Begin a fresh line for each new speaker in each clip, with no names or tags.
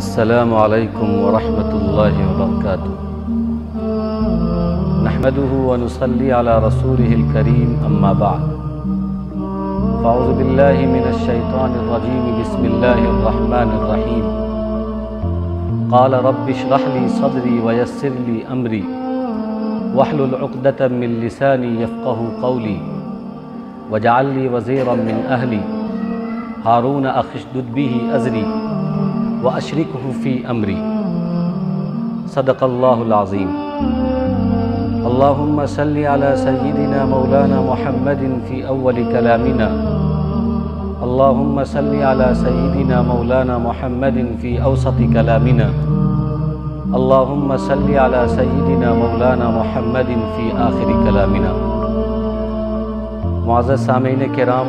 السلام علیکم ورحمۃ اللہ وبرکاتہ۔ نحمده ونصلی علی رسولہ الکریم، اما بعد فاعوذ باللہ من الشیطان الرجیم، بسم اللہ الرحمن الرحیم۔ قال رب اشرح لی صدری ویسر لی امری واحلل عقدۃ من لسانی یفقهوا قولی واجعل لی وزیرا من اہلی ہارون اخی اشدد بہ ازری واشرکہ فی امری۔ صدق اللہ العظیم۔ اللہم صلی علی سیدنا مولانا محمد فی اول کلامنا، اللہم صلی علی سیدنا مولانا محمد فی اوسط کلامنا، اللہم صلی علی سیدنا مولانا محمد فی آخر کلامنا۔ معزز سامعین کرام،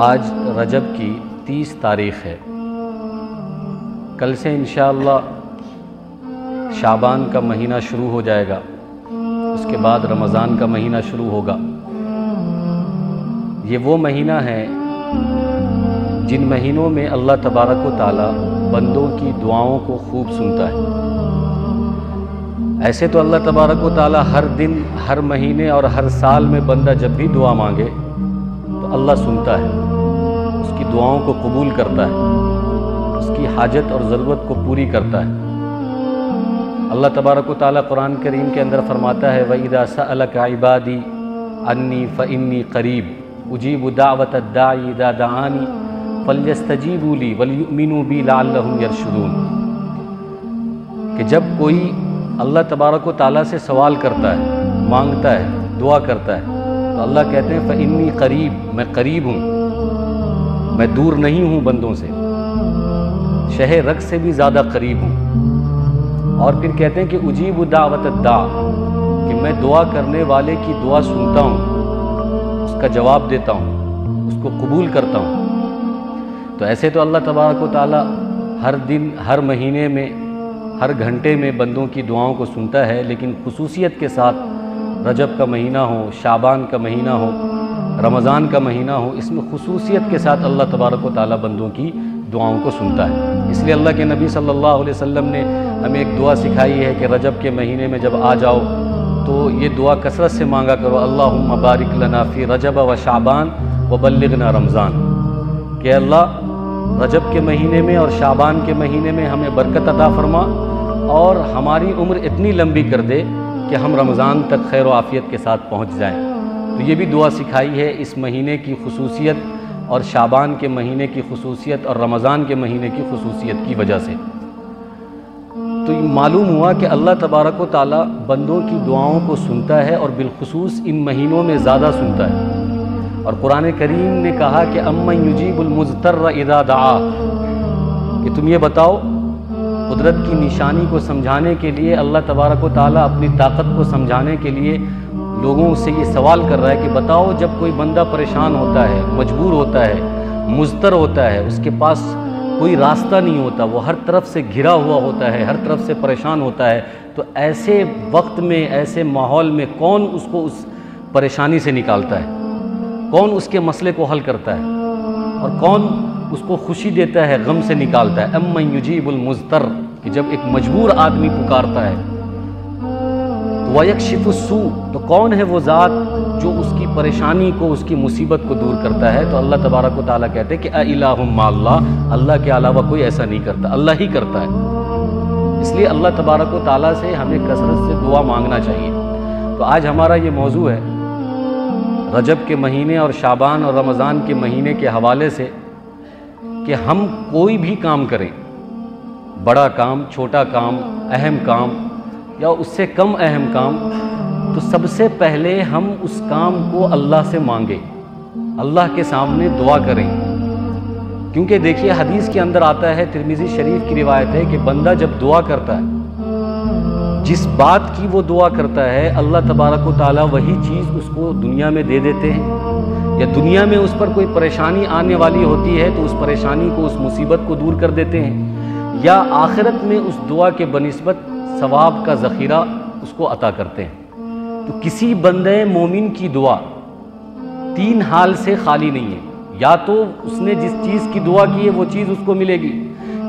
آج رجب کی 30 تاریخ ہے۔ کل سے انشاءاللہ شعبان کا مہینہ شروع ہو جائے گا، اس کے بعد رمضان کا مہینہ شروع ہوگا۔ یہ وہ مہینہ ہے جن مہینوں میں اللہ تبارک و تعالی بندوں کی دعاؤں کو خوب سنتا ہے۔ ایسے تو اللہ تبارک و تعالی ہر دن، ہر مہینے اور ہر سال میں بندہ جب بھی دعا مانگے تو اللہ سنتا ہے، اس کی دعاؤں کو قبول کرتا ہے، اس کی حاجت اور ضرورت کو پوری کرتا ہے۔ اللہ تبارک و تعالی قرآن کریم کے اندر فرماتا ہے وَإِذَا سَأَلَكَ عِبَادِي عَنِّي فَإِنِّي قَرِيبٌ أُجِيبُ دَعْوَةَ الدَّاعِ إِذَا دَعَانِ فَلْيَسْتَجِيبُوا لِي وَلْيُؤْمِنُوا بِي لَعَلَّهُمْ يَرْشُدُونَ۔ کہ جب کوئی اللہ تبارک و تعالی سے سوال کرتا ہے، مانگتا ہے، دعا کرتا ہے، تو اللہ کہتے ہیں فَإِنِّي قَرِيب، میں قریب ہوں، میں دور نہیں ہوں بندوں سے، شہ رگ سے بھی زیادہ قریب ہوں۔ اور پھر کہتے ہیں کہ اجیب دعوت الداع، کہ میں دعا کرنے والے کی دعا سنتا ہوں، اس کا جواب دیتا ہوں، اس کو قبول کرتا ہوں۔ تو ایسے تو اللہ تبارک و تعالی ہر دن، ہر مہینے میں، ہر گھنٹے میں بندوں کی دعاؤں کو سنتا ہے، لیکن خصوصیت کے ساتھ رجب کا مہینہ ہو، شعبان کا مہینہ ہو، رمضان کا مہینہ ہو، اس میں خصوصیت کے ساتھ اللہ تبارک و تعالی بندوں کی دعاؤں کو سنتا ہے۔ اس لیے اللہ کے نبی صلی اللہ علیہ وسلم نے ہمیں ایک دعا سکھائی ہے کہ رجب کے مہینے میں جب آ جاؤ تو یہ دعا کثرت سے مانگا کرو، اللہم بارک لنا فی رجب و شعبان وبلغنا رمضان، کہ اللہ رجب کے مہینے میں اور شعبان کے مہینے میں ہمیں برکت عطا فرما اور ہماری عمر اتنی لمبی کر دے کہ ہم رمضان تک خیر و عافیت کے ساتھ پہنچ جائیں۔ تو یہ بھی دعا سکھائی ہے اس مہینے کی خصوصیت اور شعبان کے مہینے کی خصوصیت اور رمضان کے مہینے کی خصوصیت کی وجہ سے۔ تو یہ معلوم ہوا کہ اللہ تبارک و تعالی بندوں کی دعاؤں کو سنتا ہے، اور بالخصوص ان مہینوں میں زیادہ سنتا ہے۔ اور قرآن کریم نے کہا کہ امن یجیب المضطر اذا دعا، کہ تم یہ بتاؤ، قدرت کی نشانی کو سمجھانے کے لیے اللہ تبارک و تعالی اپنی طاقت کو سمجھانے کے لیے لوگوں سے یہ سوال کر رہا ہے کہ بتاؤ، جب کوئی بندہ پریشان ہوتا ہے، مجبور ہوتا ہے، مضطر ہوتا ہے، اس کے پاس کوئی راستہ نہیں ہوتا، وہ ہر طرف سے گھرا ہوا ہوتا ہے، ہر طرف سے پریشان ہوتا ہے، تو ایسے وقت میں، ایسے ماحول میں کون اس کو اس پریشانی سے نکالتا ہے؟ کون اس کے مسئلے کو حل کرتا ہے؟ اور کون اس کو خوشی دیتا ہے، غم سے نکالتا ہے؟ امن یجیب المضطر، کہ جب ایک مجبور آدمی پکارتا ہے وَيَكْشِفُ السُّوءَ، تو کون ہے وہ ذات جو اس کی پریشانی کو، اس کی مصیبت کو دور کرتا ہے؟ تو اللہ تبارک و تعالیٰ کہتے ہیں کہ اَإِلَٰهٌ مَّعَ اللَّهِ، اللہ کے علاوہ کوئی ایسا نہیں کرتا، اللہ ہی کرتا ہے۔ اس لیے اللہ تبارک و تعالیٰ سے ہمیں کثرت سے دعا مانگنا چاہیے۔ تو آج ہمارا یہ موضوع ہے رجب کے مہینے اور شعبان اور رمضان کے مہینے کے حوالے سے، کہ ہم کوئی بھی کام کریں، بڑا کام، چھوٹا کام، اہم کام یا اس سے کم اہم کام، تو سب سے پہلے ہم اس کام کو اللہ سے مانگیں، اللہ کے سامنے دعا کریں۔ کیونکہ دیکھیے حدیث کے اندر آتا ہے، ترمذی شریف کی روایت ہے کہ بندہ جب دعا کرتا ہے، جس بات کی وہ دعا کرتا ہے، اللہ تبارک و تعالیٰ وہی چیز اس کو دنیا میں دے دیتے ہیں، یا دنیا میں اس پر کوئی پریشانی آنے والی ہوتی ہے تو اس پریشانی کو، اس مصیبت کو دور کر دیتے ہیں، یا آخرت میں اس دعا کے بنسبت ثواب کا ذخیرہ اس کو عطا کرتے ہیں۔ تو کسی بندے مومن کی دعا 3 حال سے خالی نہیں ہے، یا تو اس نے جس چیز کی دعا کی ہے وہ چیز اس کو ملے گی،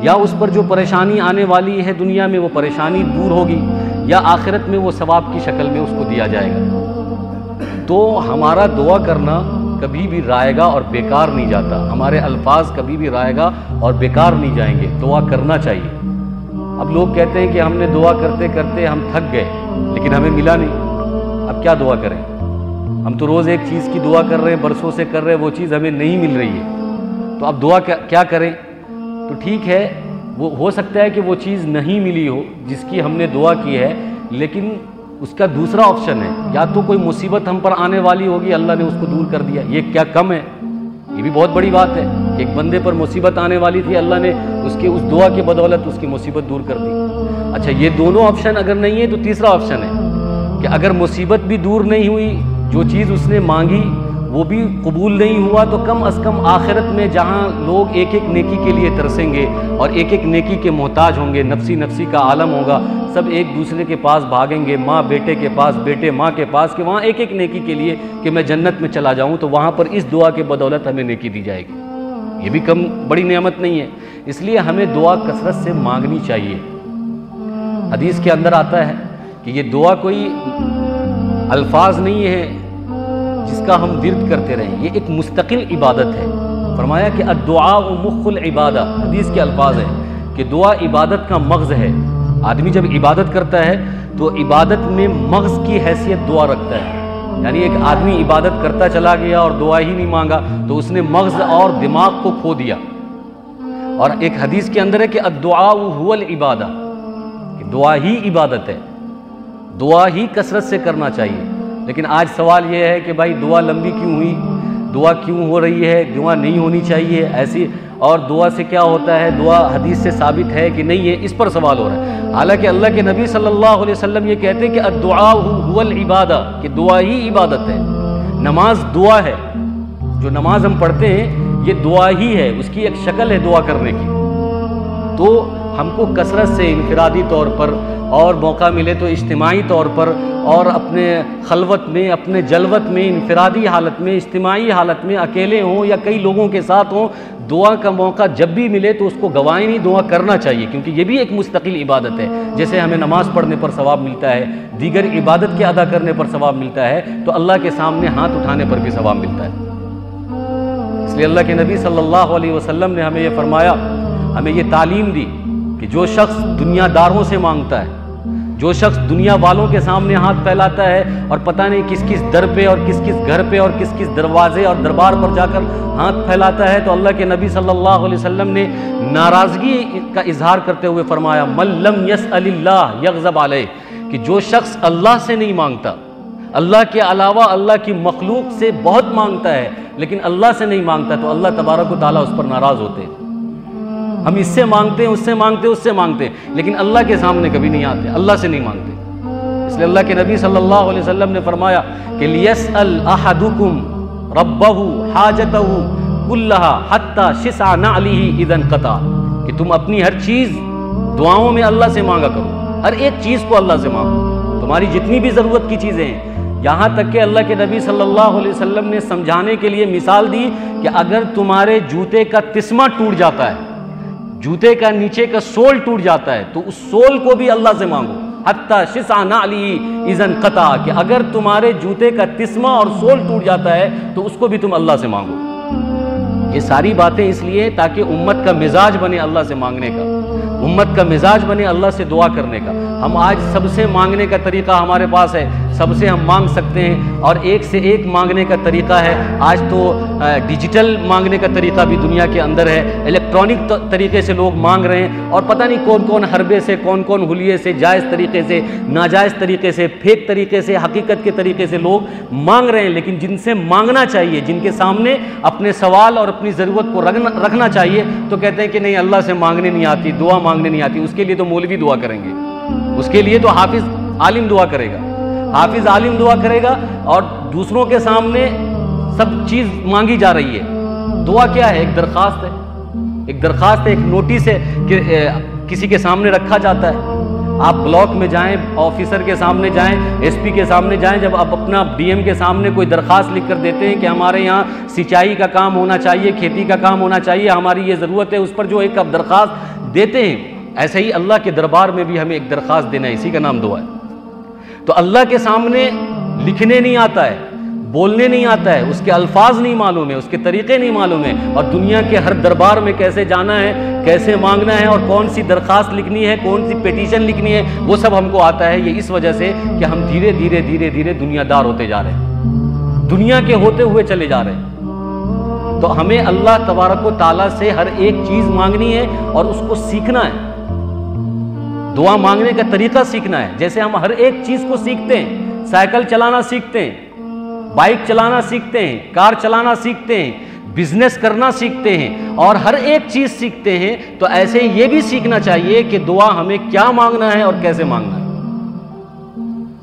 یا اس پر جو پریشانی آنے والی ہے دنیا میں وہ پریشانی دور ہوگی، یا آخرت میں وہ ثواب کی شکل میں اس کو دیا جائے گا۔ تو ہمارا دعا کرنا کبھی بھی رائے گا اور بیکار نہیں جاتا، ہمارے الفاظ کبھی بھی رائے گا اور بیکار نہیں جائیں گے، دعا کرنا چاہیے۔ اب لوگ کہتے ہیں کہ ہم نے دعا کرتے کرتے ہم تھک گئے لیکن ہمیں ملا نہیں، اب کیا دعا کریں؟ ہم تو روز ایک چیز کی دعا کر رہے ہیں، برسوں سے کر رہے ہیں، وہ چیز ہمیں نہیں مل رہی ہے، تو اب دعا کیا کریں؟ تو ٹھیک ہے، وہ ہو سکتا ہے کہ وہ چیز نہیں ملی ہو جس کی ہم نے دعا کی ہے، لیکن اس کا دوسرا آپشن ہے، یا تو کوئی مصیبت ہم پر آنے والی ہوگی، اللہ نے اس کو دور کر دیا، یہ کیا کم ہے؟ یہ بھی بہت بڑی بات ہے کہ ایک بندے پر مصیبت آنے والی تھی، اللہ نے اس دعا کی بدولت اس کی مصیبت دور کر دی۔ اچھا، یہ دونوں آپشن اگر نہیں ہے تو تیسرا آپشن ہے کہ اگر مصیبت بھی دور نہیں ہوئی، جو چیز اس نے مانگی وہ بھی قبول نہیں ہوا، تو کم از کم آخرت میں جہاں لوگ ایک ایک نیکی کے لیے ترسیں گے اور ایک ایک نیکی کے محتاج ہوں گے، نفسی کا عالم ہوگا، سب ایک دوسرے کے پاس بھاگیں گے، ماں بیٹے کے پاس، بیٹے ماں کے پاس، کہ وہاں ایک ایک نیکی کے لیے کہ میں جنت میں چلا جاؤں، تو وہاں پر اس دعا کے بدولت ہمیں نیکی دی جائے گی۔ یہ بھی کم بڑی نعمت نہیں ہے، اس لیے ہمیں دعا کثرت سے مانگنی چاہیے۔ حدیث کے اندر آتا ہے کہ یہ دعا کوئی الفاظ نہیں ہے جس کا ہم ورد کرتے رہیں، یہ ایک مستقل عبادت ہے۔ فرمایا کہ الدعاء مخ العبادہ، حدیث کے الفاظ ہیں کہ دعا عبادت کا مغز ہے۔ آدمی جب عبادت کرتا ہے تو عبادت میں مغز کی حیثیت دعا رکھتا ہے، یعنی ایک آدمی عبادت کرتا چلا گیا اور دعا ہی نہیں مانگا تو اس نے مغز اور دماغ کو کھو دیا۔ اور ایک حدیث کے اندر ہے کہ الدعاء هو العبادہ، کہ دعا ہی عبادت ہے، دعا ہی کثرت سے کرنا چاہیے۔ لیکن آج سوال یہ ہے کہ بھائی دعا لمبی کیوں ہوئی، دعا کیوں ہو رہی ہے، دعا نہیں ہونی چاہیے ایسی، اور دعا سے کیا ہوتا ہے، دعا حدیث سے ثابت ہے کہ نہیں ہے، اس پر سوال ہو رہا ہے۔ حالانکہ اللہ کے نبی صلی اللہ علیہ وسلم یہ کہتے ہیں کہ الدعاء هو العبادہ، کہ دعا ہی عبادت ہے، نماز دعا ہے، جو نماز ہم پڑھتے ہیں یہ دعا ہی ہے، اس کی ایک شکل ہے دعا کرنے کی۔ تو ہم کو کثرت سے انفرادی طور پر اور موقع ملے تو اجتماعی طور پر اور اپنے خلوت میں، اپنے جلوت میں، انفرادی حالت میں، اجتماعی حالت میں، اکیلے ہوں یا کئی لوگوں کے ساتھ ہوں، دعا کا موقع جب بھی ملے تو اس کو گوائیں نہیں، دعا کرنا چاہیے، کیونکہ یہ بھی ایک مستقل عبادت ہے۔ جیسے ہمیں نماز پڑھنے پر ثواب ملتا ہے، دیگر عبادت کے ادا کرنے پر ثواب ملتا ہے، تو اللہ کے سامنے ہاتھ اٹھانے پر بھی ثواب ملتا ہے۔ اس لیے اللہ کے نبی صلی اللہ علیہ وسلم نے ہمیں یہ فرمایا، ہمیں یہ تعلیم دی کہ جو شخص دنیا داروں سے مانگتا ہے، جو شخص دنیا والوں کے سامنے ہاتھ پھیلاتا ہے اور پتہ نہیں کس کس در پہ اور کس کس گھر پہ اور کس کس دروازے اور دربار پر جا کر ہاتھ پھیلاتا ہے، تو اللہ کے نبی صلی اللہ علیہ وسلم نے ناراضگی کا اظہار کرتے ہوئے فرمایا من لم یسأل اللہ یغضب علیہ، کہ جو شخص اللہ سے نہیں مانگتا، اللہ کے علاوہ اللہ کی مخلوق سے بہت مانگتا ہے لیکن اللہ سے نہیں مانگتا، تو اللہ تبارک و تعالیٰ اس پر ناراض ہوتے ہیں۔ ہم اس سے مانگتے ہیں، اس سے مانگتے ہیں، اس سے مانگتے ہیں، لیکن اللہ کے سامنے کبھی نہیں آتے، اللہ سے نہیں مانگتے۔ اس لیے اللہ کے نبی صلی اللہ علیہ وسلم نے فرمایا کہ لِيَسْأَلْ أَحَدُكُمْ رَبَّهُ حَاجَتَهُ كُلَّهَا حَتَّى شِسْعَ نَعْلِهِ إِذَا انْقَطَعَ، کہ تم اپنی ہر چیز دعاؤں میں اللہ سے مانگا کرو، ہر ایک چیز کو اللہ سے مانگو، تمہاری جتنی بھی ضرورت کی چیزیں ہیں، یہاں تک کہ اللہ کے نبی صلی اللہ علیہ وسلم نے سمجھانے کے لیے مثال دی کہ اگر تمہارے جوتے کا تسمہ ٹوٹ جاتا ہے، جوتے کا نیچے کا سول ٹوٹ جاتا ہے، تو اس سول کو بھی اللہ سے مانگو، حتیٰ شسع نعلہ اذا انقطع، کہ اگر تمہارے جوتے کا تسمہ اور سول ٹوٹ جاتا ہے تو اس کو بھی تم اللہ سے مانگو۔ یہ ساری باتیں اس لیے تاکہ امت کا مزاج بنے اللہ سے مانگنے کا، امت کا مزاج بنے اللہ سے دعا کرنے کا۔ ہم آج سب سے مانگنے کا طریقہ ہمارے پاس ہے، سب سے ہم مانگ سکتے ہیں، اور ایک سے ایک مانگنے کا طریقہ ہے۔ آج تو ڈیجیٹل مانگنے کا طریقہ بھی دنیا کے اندر ہے، الیکٹرانک طریقے سے لوگ مانگ رہے ہیں، اور پتہ نہیں کون کون حربے سے، کون کون حلیے سے، جائز طریقے سے، ناجائز طریقے سے، پھیک طریقے سے، حقیقت کے طریقے سے لوگ مانگ رہے ہیں۔ لیکن جن سے مانگنا چاہیے، جن کے سامنے اپنے سوال اور اپنی ضرورت کو رکھنا چاہیے، تو کہتے ہیں کہ نہیں اللہ سے مانگنے نہیں آتی، دعا مانگنے نہیں آتی، اس کے لیے تو مولوی دعا کریں گے، اس کے لیے تو حافظ عالم دعا کرے گا، حافظ عالم دعا کرے گا، اور دوسروں کے سامنے سب چیز مانگی جا رہی ہے۔ دعا کیا ہے؟ ایک درخواست ہے، ایک درخواست ہے، ایک نوٹس ہے کہ کسی کے سامنے رکھا جاتا ہے، آپ بلاک میں جائیں، آفیسر کے سامنے جائیں، ایس پی کے سامنے جائیں، جب آپ اپنا ڈی ایم کے سامنے کوئی درخواست لکھ کر دیتے ہیں کہ ہمارے یہاں سینچائی کا کام ہونا چاہیے، کھیتی کا کام ہونا چاہیے، ہماری یہ ضرورت ہے، اس پر جو ایک آپ درخواست دیتے ہیں، ایسے ہی اللہ کے دربار میں بھی ہمیں ایک درخواست دینا ہے، اسی کا نام دعا ہے۔ تو اللہ کے سامنے لکھنے نہیں آتا ہے، بولنے نہیں آتا ہے، اس کے الفاظ نہیں معلوم ہے، اس کے طریقے نہیں معلوم ہے، اور دنیا کے ہر دربار میں کیسے جانا ہے، کیسے مانگنا ہے، اور کون سی درخواست لکھنی ہے، کون سی پیٹیشن لکھنی ہے، وہ سب ہم کو آتا ہے۔ یہ اس وجہ سے کہ ہم دھیرے دھیرے دھیرے دھیرے دنیا دار ہوتے جا رہے ہیں، دنیا کے ہوتے ہوئے چلے جا رہے ہیں۔ تو ہمیں اللہ تبارک و تعالیٰ سے ہر ایک چیز مانگنی ہے اور اس کو سیکھنا ہے، دعا مانگنے کا طریقہ سیکھنا ہے۔ جیسے ہم ہر ایک چیز کو سیکھتے ہیں، سائیکل چلانا سیکھتے ہیں، بائک چلانا سیکھتے ہیں، کار چلانا سیکھتے ہیں، بزنس کرنا سیکھتے ہیں، اور ہر ایک چیز سیکھتے ہیں، تو ایسے یہ بھی سیکھنا چاہیے کہ دعا ہمیں کیا مانگنا ہے اور کیسے مانگنا ہے۔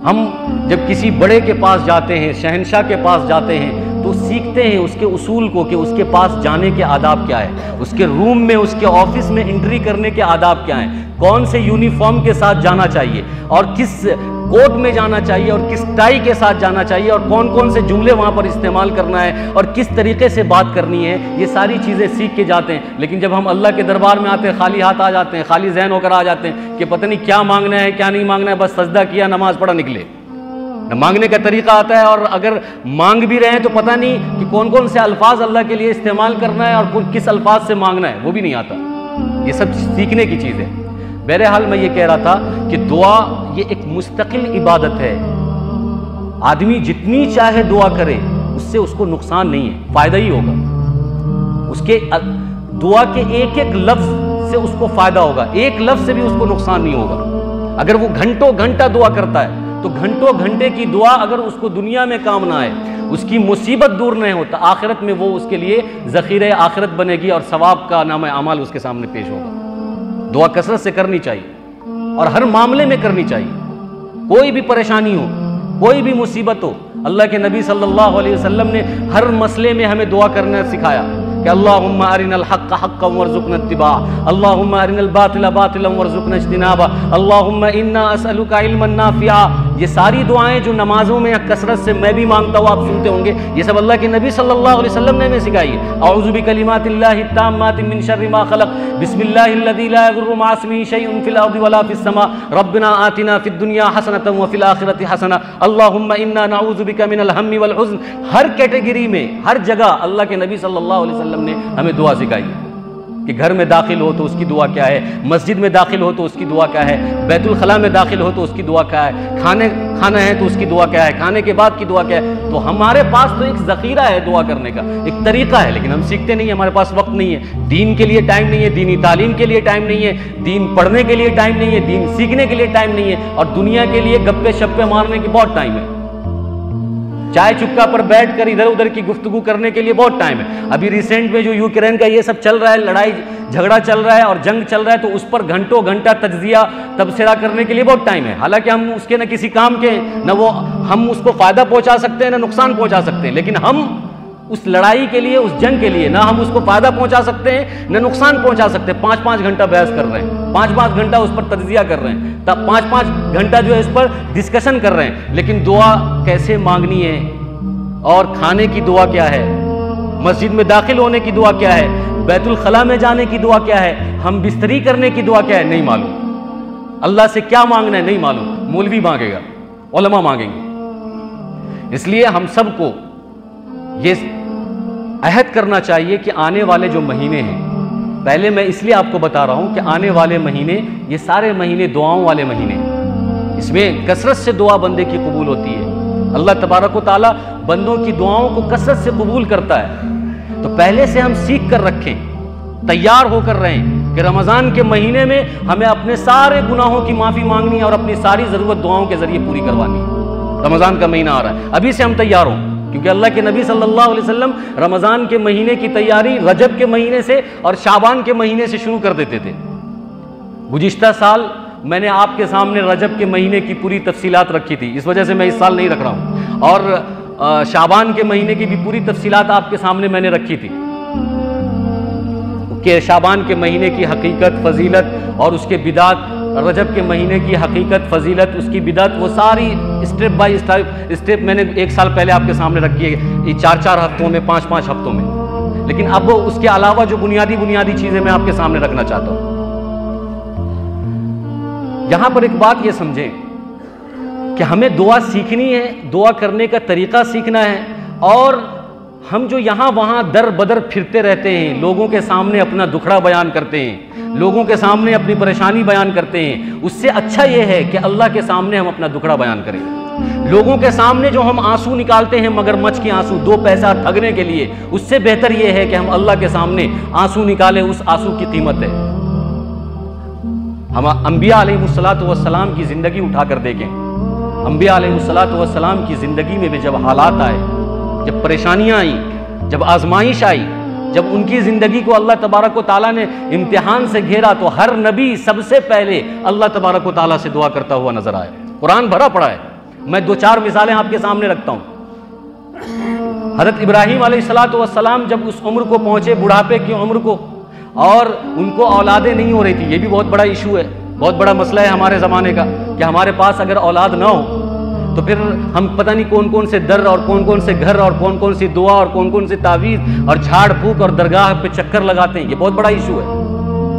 ہم جب کسی بڑے کے پاس جاتے ہیں، شہنشاہ کے پاس جاتے ہیں، تو سیکھتے ہیں اس کے اصول کو کہ اس کے پاس جانے کے آداب کیا ہے، اس کے روم میں، اس کے آفس میں انٹری کرنے کے آداب کیا ہیں، کون سے یونیفارم کے ساتھ جانا چاہیے، اور کس کوٹ میں جانا چاہیے، اور کس ٹائی کے ساتھ جانا چاہیے، اور کون کون سے جملے وہاں پر استعمال کرنا ہے، اور کس طریقے سے بات کرنی ہے، یہ ساری چیزیں سیکھ کے جاتے ہیں۔ لیکن جب ہم اللہ کے دربار میں آتے ہیں، خالی ہاتھ آ جاتے ہیں، خالی ذہن ہو کر آ جاتے ہیں کہ پتہ نہیں کیا مانگنا ہے کیا نہیں مانگنا ہے، بس سجدہ کیا، نماز پڑھا، نکلے۔ مانگنے کا طریقہ آتا ہے، اور اگر مانگ بھی رہے ہیں تو پتہ نہیں کہ کون کون سے الفاظ اللہ کے لیے استعمال کرنا ہے اور کس الفاظ سے مانگنا ہے، وہ بھی نہیں آتا۔ یہ سب سیکھنے کی چیز ہے۔ بہرحال میں یہ کہہ رہا تھا کہ دعا یہ ایک مستقل عبادت ہے، آدمی جتنی چاہے دعا کرے، اس سے اس کو نقصان نہیں ہے، فائدہ ہی ہوگا، اس کے دعا کے ایک ایک لفظ سے اس کو فائدہ ہوگا، ایک لفظ سے بھی اس کو نقصان نہیں ہوگا۔ اگر وہ گھنٹوں گھنٹہ دعا کرتا ہے تو گھنٹوں گھنٹے کی دعا اگر اس کو دنیا میں کام نہ آئے، اس کی مصیبت دور نہیں ہوتا، آخرت میں وہ اس کے لیے ذخیرہ آخرت بنے گی، اور ثواب کا نامہ اعمال اس کے سامنے پیش ہوگا۔ دعا کثرت سے کرنی چاہیے، اور ہر معاملے میں کرنی چاہیے، کوئی بھی پریشانی ہو، کوئی بھی مصیبت ہو۔ اللہ کے نبی صلی اللہ علیہ وسلم نے ہر مسئلے میں ہمیں دعا کرنا سکھایا کہ اللہم ارنا الحق حقا وارزقنا اتباعہ، اللہم ارنا الباطل باطلا وارزقنا اجتنابہ، اللہم انا اسألک علما نافعا۔ یہ ساری دعائیں جو نمازوں میں کثرت سے میں بھی مانگتا ہوں، آپ سنتے ہوں گے، یہ سب اللہ کے نبی صلی اللہ علیہ وسلم نے ہمیں سکھائی ہے۔ اعوذ بکلمات اللہ التامات من شر ما خلق، بسم اللہ الذی لا یضر مع اسمہ شیء فی الارض ولا فی السماء، ربنا آتنا فی الدنیا حسنۃ وفی الآخرۃ حسنۃ، اللہم انا نعوذ بک من الہم والحزن۔ ہر کیٹیگری میں، ہر جگہ اللہ کے نبی صلی اللہ علیہ وسلم نے ہمیں دعا سکھائی ہے کہ گھر میں داخل ہو تو اس کی دعا کیا ہے، مسجد میں داخل ہو تو اس کی دعا کیا ہے، بیت الخلاء میں داخل ہو تو اس کی دعا کیا ہے، کھانا ہے تو اس کی دعا کیا ہے، کھانے کے بعد کی دعا کیا ہے۔ تو ہمارے پاس تو ایک ذخیرہ ہے دعا کرنے کا، ایک طریقہ ہے، لیکن ہم سیکھتے نہیں ہیں، ہمارے پاس وقت نہیں ہے، دین کے لیے ٹائم نہیں ہے، دینی تعلیم کے لیے ٹائم نہیں ہے، دین پڑھنے کے لیے ٹائم نہیں ہے، دین سیکھنے کے لیے ٹائم نہیں ہے، اور دنیا کے لیے گپے شپے مارنے کی بہت ٹائم ہے، چائے چکا پر بیٹھ کر ادھر ادھر کی گفتگو کرنے کے لیے بہت ٹائم ہے۔ ابھی ریسنٹ میں جو یوکرین کا یہ سب چل رہا ہے، لڑائی جھگڑا چل رہا ہے اور جنگ چل رہا ہے، تو اس پر گھنٹوں گھنٹہ تجزیہ تبصرہ کرنے کے لیے بہت ٹائم ہے، حالانکہ ہم اس کے نہ کسی کام کے، نہ وہ ہم اس کو فائدہ پہنچا سکتے ہیں نہ نقصان پہنچا سکتے ہیں، لیکن ہم اس لڑائی کے لیے، اس جنگ کے لیے، نہ ہم اس کو فائدہ پہنچا سکتے ہیں نہ نقصان پہنچا سکتے ہیں۔ 5-5 گھنٹہ بحث کر رہے ہیں، 5-5 گھنٹہ اس پر تجزیہ کر رہے ہیں، تب 5-5 گھنٹہ جو ہے اس پر ڈسکشن کر رہے ہیں، لیکن دعا کیسے مانگنی ہے، اور کھانے کی دعا کیا ہے، مسجد میں داخل ہونے کی دعا کیا ہے، بیت الخلاء میں جانے کی دعا کیا ہے، ہم بستری کرنے کی دعا کیا ہے، نہیں معلوم۔ اللہ سے کیا مانگنا ہے نہیں معلوم، مولوی مانگے گا، علماء مانگیں گے۔ اس لیے ہم سب کو یہ عہد کرنا چاہیے کہ آنے والے جو مہینے ہیں، پہلے میں اس لیے آپ کو بتا رہا ہوں کہ آنے والے مہینے، یہ سارے مہینے دعاؤں والے مہینے ہیں، اس میں کثرت سے دعا بندے کی قبول ہوتی ہے، اللہ تبارک و تعالیٰ بندوں کی دعاؤں کو کثرت سے قبول کرتا ہے۔ تو پہلے سے ہم سیکھ کر رکھیں، تیار ہو کر رہیں کہ رمضان کے مہینے میں ہمیں اپنے سارے گناہوں کی معافی مانگنی ہے اور اپنی ساری ضرورت دعاؤں کے ذریعے پوری کروانی ہے۔ رمضان کا مہینہ آ رہا ہے، ابھی سے ہم تیار ہوں، کیونکہ اللہ کے نبی صلی اللہ علیہ وسلم رمضان کے مہینے کی تیاری رجب کے مہینے سے اور شعبان کے مہینے سے شروع کر دیتے تھے۔ گزشتہ سال میں نے آپ کے سامنے رجب کے مہینے کی پوری تفصیلات رکھی تھی، اس وجہ سے میں اس سال نہیں رکھ رہا ہوں، اور شعبان کے مہینے کی بھی پوری تفصیلات آپ کے سامنے میں نے رکھی تھی کہ شعبان کے مہینے کی حقیقت، فضیلت اور اس کے بدعات رجب کے مہینے کی حقیقت، فضیلت، اس کی بدعت، وہ ساری اسٹیپ بائی اسٹیپ میں نے 1 سال پہلے آپ کے سامنے رکھی ہے، یہ 4 ہفتوں میں، 5 ہفتوں میں. لیکن اب اس کے علاوہ جو بنیادی چیزیں میں آپ کے سامنے رکھنا چاہتا ہوں. یہاں پر ایک بات یہ سمجھیں کہ ہمیں دعا سیکھنی ہے، دعا کرنے کا طریقہ سیکھنا ہے، اور ہم جو یہاں وہاں در بدر پھرتے رہتے ہیں، لوگوں کے سامنے اپنا دکھڑا بیان کرتے ہیں، لوگوں کے سامنے اپنی پریشانی بیان کرتے ہیں، اس سے اچھا یہ ہے کہ اللہ کے سامنے ہم اپنا دکھڑا بیان کریں. لوگوں کے سامنے جو ہم آنسو نکالتے ہیں مگر مچ کے آنسو 2 پیسہ ٹھگنے کے لیے، اس سے بہتر یہ ہے کہ ہم اللہ کے سامنے آنسو نکالیں. اس آنسو کی قیمت ہے. ہم انبیاء علیہ السلام کی زندگی اٹھا کر دیکھیں. انبیاء علیہ السلام کی زندگی میں بھی جب حالات آئے، جب پریشانیاں آئیں، جب آزمائش آئی، جب ان کی زندگی کو اللہ تبارک و تعالیٰ نے امتحان سے گھیرا، تو ہر نبی سب سے پہلے اللہ تبارک و تعالیٰ سے دعا کرتا ہوا نظر آئے. قرآن بھرا پڑا ہے. میں 2-4 مثالیں آپ کے سامنے رکھتا ہوں. حضرت ابراہیم علیہ السلام جب اس عمر کو پہنچے، بڑھاپے کی عمر کو، اور ان کو اولادیں نہیں ہو رہی تھی. یہ بھی بہت بڑا ایشو ہے، بہت بڑا مسئلہ ہے ہمارے زمانے کا، کہ ہمارے پاس اگر اولاد نہ ہو تو پھر ہم پتہ نہیں کون سے در اور کون سے گھر اور کون سی دعا اور کون سی تعویذ اور جھاڑ پھونک اور درگاہ پہ چکر لگاتے ہیں. یہ بہت بڑا ایشو ہے.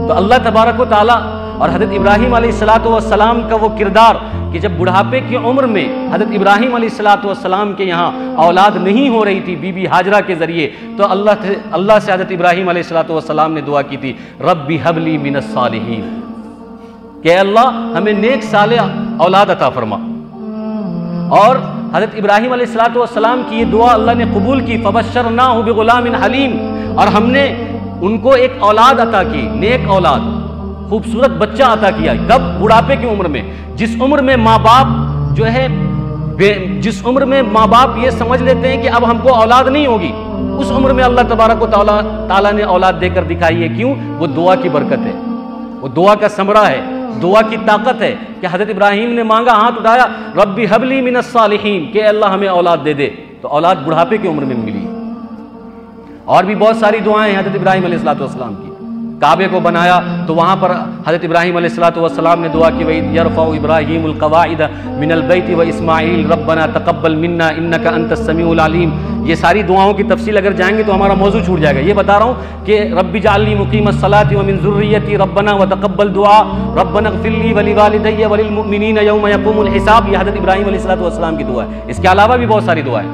تو اللہ تبارک و تعالیٰ اور حضرت ابراہیم علیہ السلام کا وہ کردار کہ جب بڑھاپے کی عمر میں حضرت ابراہیم علیہ السلام کے یہاں اولاد نہیں ہو رہی تھی بی بی ہاجرہ کے ذریعے، تو اللہ سے حضرت ابراہیم علیہ السلام نے دعا کی تھی، رب ہب لی من الصالحین، کہ اللہ ہمیں نیک صالح اولاد عطا فرما. اور حضرت ابراہیم علیہ السلام کی یہ دعا اللہ نے قبول کی. فبشرناہ بغلام حلیم، اور ہم نے ان کو ایک اولاد عطا کی، نیک اولاد، خوبصورت بچہ عطا کیا. کب؟ بڑھاپے کی عمر میں. جس عمر میں ماں باپ یہ سمجھ لیتے ہیں کہ اب ہم کو اولاد نہیں ہوگی، اس عمر میں اللہ تبارک و تعالیٰ نے اولاد دے کر دکھائی ہے. کیوں؟ وہ دعا کی برکت ہے، وہ دعا کا ثمرہ ہے، دعا کی طاقت ہے. کہ حضرت ابراہیم نے مانگا، ہاتھ اٹھایا، رب ہب لی من الصالحین، کہ اللہ ہمیں اولاد دے دے، تو اولاد بڑھاپے کی عمر میں ملی. اور بھی بہت ساری دعائیں ہیں حضرت ابراہیم علیہ السلام کی. کعبے کو بنایا تو وہاں پر حضرت ابراہیم علیہ السلام نے دعا کی، وَإِذْ يَرْفَعُ إِبْرَاهِيمُ الْقَوَاعِدَ مِنَ الْبَيْتِ وَإِسْمَاعِيلُ رَبَّنَا تَقَبَّلْ مِنَّا إِنَّكَ أَنْتَ السَّمِيعُ الْعَلِيمُ. یہ ساری دعاؤں کی تفصیل اگر جائیں گے تو ہمارا موضوع چھوٹ جائے گا. یہ بتا رہا ہوں کہ رب اجعلنی مقیم الصلاۃ ومن ذریتی ربنا وتقبل دعاء ربنا اغفر لی ولوالدی وللمؤمنین یوم یقوم الحساب. یہ حضرت ابراہیم علیہ السلام کی دعا ہے. اس کے علاوہ بھی بہت ساری دعائیں.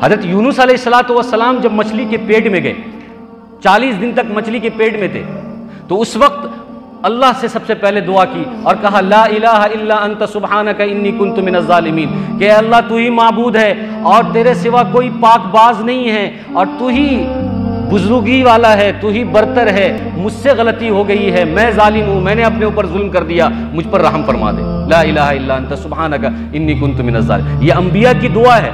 حضرت یونس علیہ السلام جب مچھلی کے پیٹ میں گئے، 40 دن تک مچھلی کے پیٹ میں تھے، تو اس وقت اللہ سے سب سے پہلے دعا کی اور کہا، لا الہ الا انت سبحانک انی کنت من الظالمین، کہ اللہ تو ہی معبود ہے اور تیرے سوا کوئی پاک باز نہیں ہے، اور تو ہی بزرگی والا ہے، تو ہی برتر ہے، مجھ سے غلطی ہو گئی ہے، میں ظالم ہوں، میں نے اپنے اوپر ظلم کر دیا، مجھ پر رحم فرما دے. لا الہ الا انت سبحانک انی کنت من الظالمین. یہ انبیاء کی دعا ہے.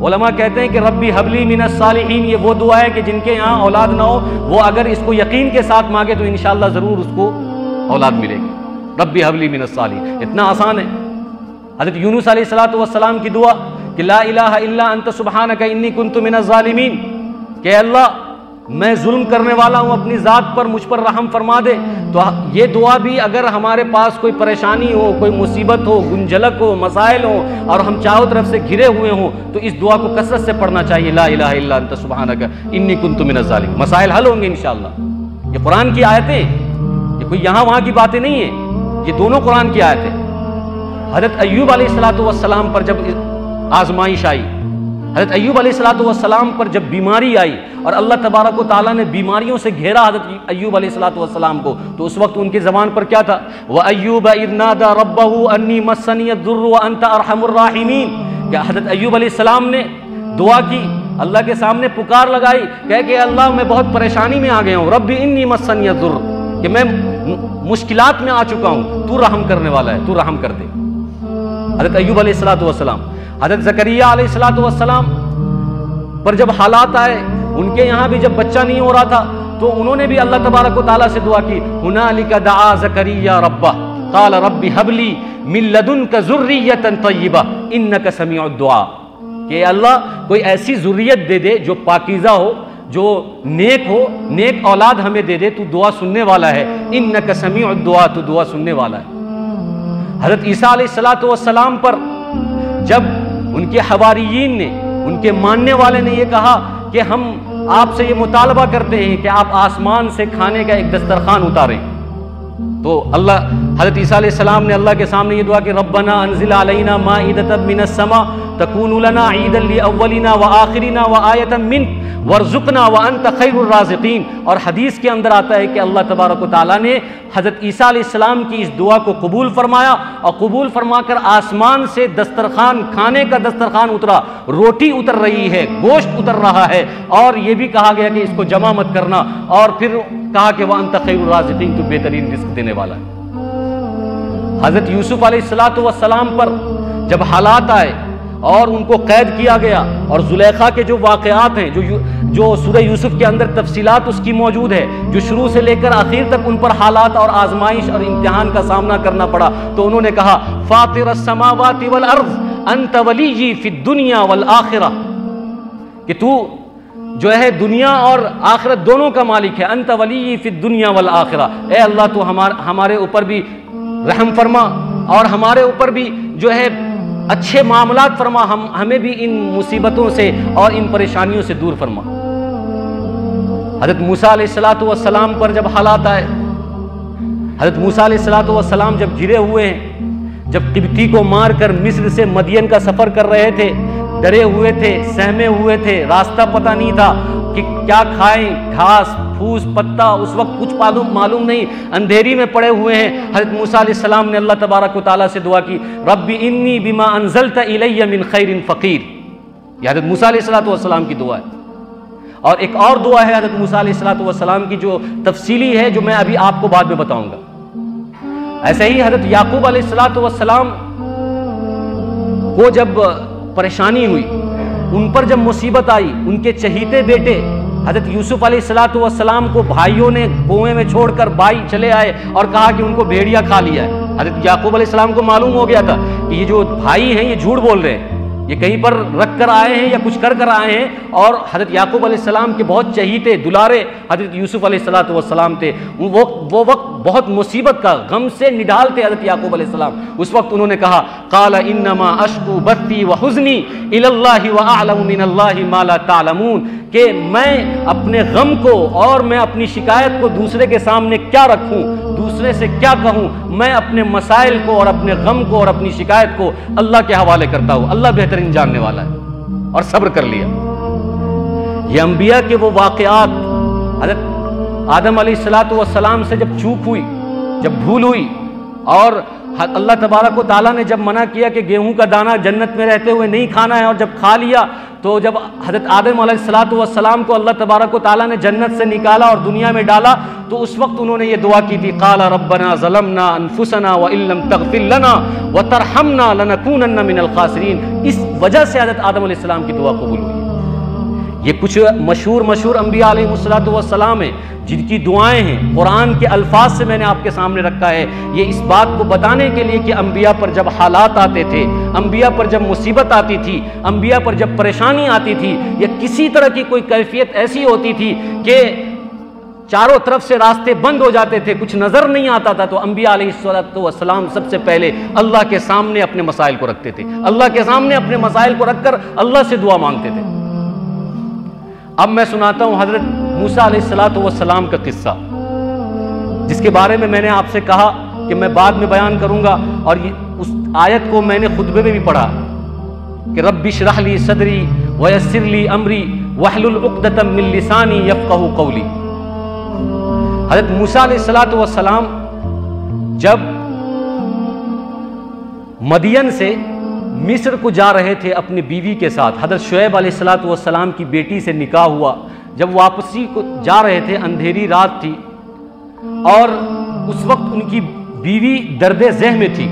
علماء کہتے ہیں کہ ربی حبلی من الصالحین، یہ وہ دعا ہے کہ جن کے یہاں اولاد نہ ہو، وہ اگر اس کو یقین کے ساتھ مانگے تو انشاءاللہ ضرور اس کو اولاد ملے گی. ربی حبلی من الصالحین، اتنا آسان ہے. حضرت یونس علیہ السلام کی دعا کہ لا الہ الا انت سبحانک انی کنت من الظالمین، کہ اللہ میں ظلم کرنے والا ہوں اپنی ذات پر، مجھ پر رحم فرما دے. تو یہ دعا بھی اگر ہمارے پاس کوئی پریشانی ہو، کوئی مصیبت ہو، گنجلک ہو، مسائل ہو، اور ہم چاروں طرف سے گھرے ہوئے ہوں، تو اس دعا کو کثرت سے پڑھنا چاہیے. لا الہ الا انت سبحانک انی کنت من الظالمین. مسائل حل ہوں گے انشاءاللہ. یہ قرآن کی آیتیں، یہ کوئی یہاں وہاں کی باتیں نہیں ہیں، یہ دونوں قرآن کی آیتیں. حضرت ایوب علیہ السلام پر جب آزمائش آئی، حضرت ایوب علیہ السلام پر جب بیماری آئی اور اللہ تبارک و تعالیٰ نے بیماریوں سے گھیرا حضرت ایوب علیہ السلام کو، تو اس وقت ان کی زبان پر کیا تھا؟ وَأَيُّوبَ إِذْ نَادَى رَبَّهُ أَنِّي مَسَّنِيَ الضُّرُّ وَأَنْتَ أَرْحَمُ الرَّاحِمِينَ. کہ حضرت ایوب علیہ السلام نے دعا کی، اللہ کے سامنے پکار لگائی، کہے کہ اللہ میں بہت پریشانی میں آ گیا ہوں، ربی انی مسنی الضر، کہ میں مشکلات میں آ چکا ہوں، تو رحم کرنے والا ہے، تو رحم کر دے. حضرت ایوب علیہ السلام. حضرت زکریا علیہ السلام پر جب حالات آئے، ان کے یہاں بھی جب بچہ نہیں ہو رہا تھا، تو انہوں نے بھی اللہ تبارک و تعالیٰ سے دعا کی. ہنالک دعا زکریا ربہ قال رب ہب لی من لدنک ذریۃ طیبہ انک سمیع الدعاء. کہ اللہ کوئی ایسی ذریت دے دے جو پاکیزہ ہو، جو نیک ہو، نیک اولاد ہمیں دے دے، تو دعا سننے والا ہے، انک سمیع الدعاء، تو دعا سننے والا ہے۔ حضرت عیسیٰ علیہ السلام پر جب ان کے حواریین نے، ان کے ماننے والے نے یہ کہا کہ ہم آپ سے یہ مطالبہ کرتے ہیں کہ آپ آسمان سے کھانے کا ایک دسترخوان اتاریں، تو حضرت عیسیٰ علیہ السلام نے اللہ کے سامنے یہ دعا کہ ربنا انزل علینا مائدۃ من السماء تکون لنا عیدا لاولنا وآخرنا وآیۃ منک وارزقنا وانت خیر الرازقین۔ اور حدیث کے اندر آتا ہے کہ اللہ تبارک و تعالیٰ نے حضرت عیسیٰ علیہ السلام کی اس دعا کو قبول فرمایا، اور قبول فرما کر آسمان سے دسترخوان، کھانے کا دسترخوان اترا، روٹی اتر رہی ہے، گوشت اتر رہا ہے، اور یہ بھی کہا گیا کہ اس کو جمع مت کرنا، اور پھر کہا کہ وَأَنْتَ خَيْرُ الرَّازِقِينَ، تو بہترین رزق دینے والا ہے۔ حضرت یوسف علیہ السلام پر جب حالات آئے اور ان کو قید کیا گیا، اور زلیخا کے جو واقعات ہیں، جو سورہ یوسف کے اندر تفصیلات اس کی موجود ہے، جو شروع سے لے کر آخر تک ان پر حالات اور آزمائش اور امتحان کا سامنا کرنا پڑا، تو انہوں نے کہا فاطر السماوات والارض انت ولی فی الدنیا والآخرہ، کہ تو جو ہے دنیا اور آخرت دونوں کا مالک ہے، انت ولی فی الدنیا والآخرہ، اے اللہ تو ہمارے اوپر بھی رحم فرما، اور ہمارے اوپر بھی جو ہے اچھے معاملات فرما، ہمیں بھی ان مصیبتوں سے اور ان پریشانیوں سے دور فرما۔ حضرت موسیٰ علیہ السلام پر جب حالات آئے، حضرت موسیٰ علیہ السلام جب گرے ہوئے ہیں، جب قبطی کو مار کر مصر سے مدین کا سفر کر رہے تھے، ڈرے ہوئے تھے، سہمے ہوئے تھے، راستہ پتہ نہیں تھا کہ کیا کھائیں، گھاس پھوس پتا، اس وقت کچھ معلوم نہیں، اندھیری میں پڑے ہوئے ہیں، حضرت موسیٰ علیہ السلام نے اللہ تبارک و تعالیٰ سے دعا کی رب انی بما انزلت الی من خیر فقیر، یہ حضرت موسیٰ علیہ السلام کی دعا ہے۔ اور ایک اور دعا ہے حضرت موسیٰ علیہ السلام کی جو تفصیلی ہے، جو میں ابھی آپ کو بعد میں بتاؤں گا۔ ایسے ہی حضرت یعقوب علیہ السلام کو جب پریشانی ہوئی، ان پر جب مصیبت آئی، ان کے چہیتے بیٹے حضرت یوسف علیہ السلام کو بھائیوں نے کنویں میں چھوڑ کر بھائی چلے آئے اور کہا کہ ان کو بھیڑیا کھا لیا ہے۔ حضرت یعقوب علیہ السلام کو معلوم ہو گیا تھا کہ یہ جو بھائی ہیں یہ جھوٹ بول رہے ہیں، یہ کہیں پر رکھ کر آئے ہیں یا کچھ کر آئے ہیں، اور حضرت یعقوب علیہ السلام کے بہت چہیتے دلارے حضرت یوسف علیہ السلام تھے، وہ وقت بہت مصیبت کا، غم سے نڈال تھے حضرت یعقوب علیہ السلام۔ اس وقت انہوں نے کہا قال انما اشکو بثی وحزنی الی اللہ واعلم من اللہ ما لا تعلمون، کہ میں اپنے غم کو اور میں اپنی شکایت کو دوسرے کے سامنے کیا رکھوں، دوسرے سے کیا کہوں، میں اپنے مسائل کو اور اپنے غم کو اور اپنی شکایت کو اللہ کے حوالے کرتا ہوں، اللہ بہترین جاننے والا ہے، اور صبر کر لیا۔ یہ انبیاء کے وہ واقعات، حضرت آدم علیہ السلام سے جب چوک ہوئی، جب بھول ہوئی، اور اللہ تبارک و تعالیٰ نے جب منع کیا کہ گیہوں کا دانہ جنت میں رہتے ہوئے نہیں کھانا ہے، اور جب کھا لیا تو جب حضرت آدم علیہ السلام کو اللہ تبارک و تعالیٰ نے جنت سے نکالا اور دنیا میں ڈالا، تو اس وقت انہوں نے یہ دعا کی تھی قال ربنا ظلمنا انفسنا وان لم تغفر لنا وترحمنا لنکونن من الخاسرین۔ اس وجہ سے حضرت آدم علیہ السلام کی دعا قبول ہوئی۔ یہ کچھ مشہور انبیاء علیہ السلام ہیں جن کی دعائیں ہیں، قرآن کے الفاظ سے میں نے آپ کے سامنے رکھا ہے، یہ اس بات کو بتانے کے لیے کہ انبیاء پر جب حالات آتے تھے، انبیاء پر جب مصیبت آتی تھی، انبیاء پر جب پریشانی آتی تھی، یا کسی طرح کی کوئی کیفیت ایسی ہوتی تھی کہ چاروں طرف سے راستے بند ہو جاتے تھے، کچھ نظر نہیں آتا تھا، تو انبیاء علیہ السلام سب سے پہلے اللہ کے سامنے اپنے مسائل کو رکھتے تھے، اللہ کے سامنے اپنے مسائل کو رکھ کر اللہ سے دعا مانگتے تھے۔ اب میں سناتا ہوں حضرت موسیٰ علیہ السلام کا قصہ، جس کے بارے میں نے آپ سے کہا کہ میں بعد میں بیان کروں گا، اور اس آیت کو میں نے خطبے میں بھی پڑھا کہ رب اشرح لی صدری ویسر لی امری واحلل عقدۃ من لسانی یفقہوا قولی۔ حضرت موسیٰ علیہ السلام جب مدین سے مصر کو جا رہے تھے اپنی بیوی کے ساتھ، حضرت شعیب علیہ السلام کی بیٹی سے نکاح ہوا، جب واپسی کو جا رہے تھے، اندھیری رات تھی، اور اس وقت ان کی بیوی درد ذہ میں تھی،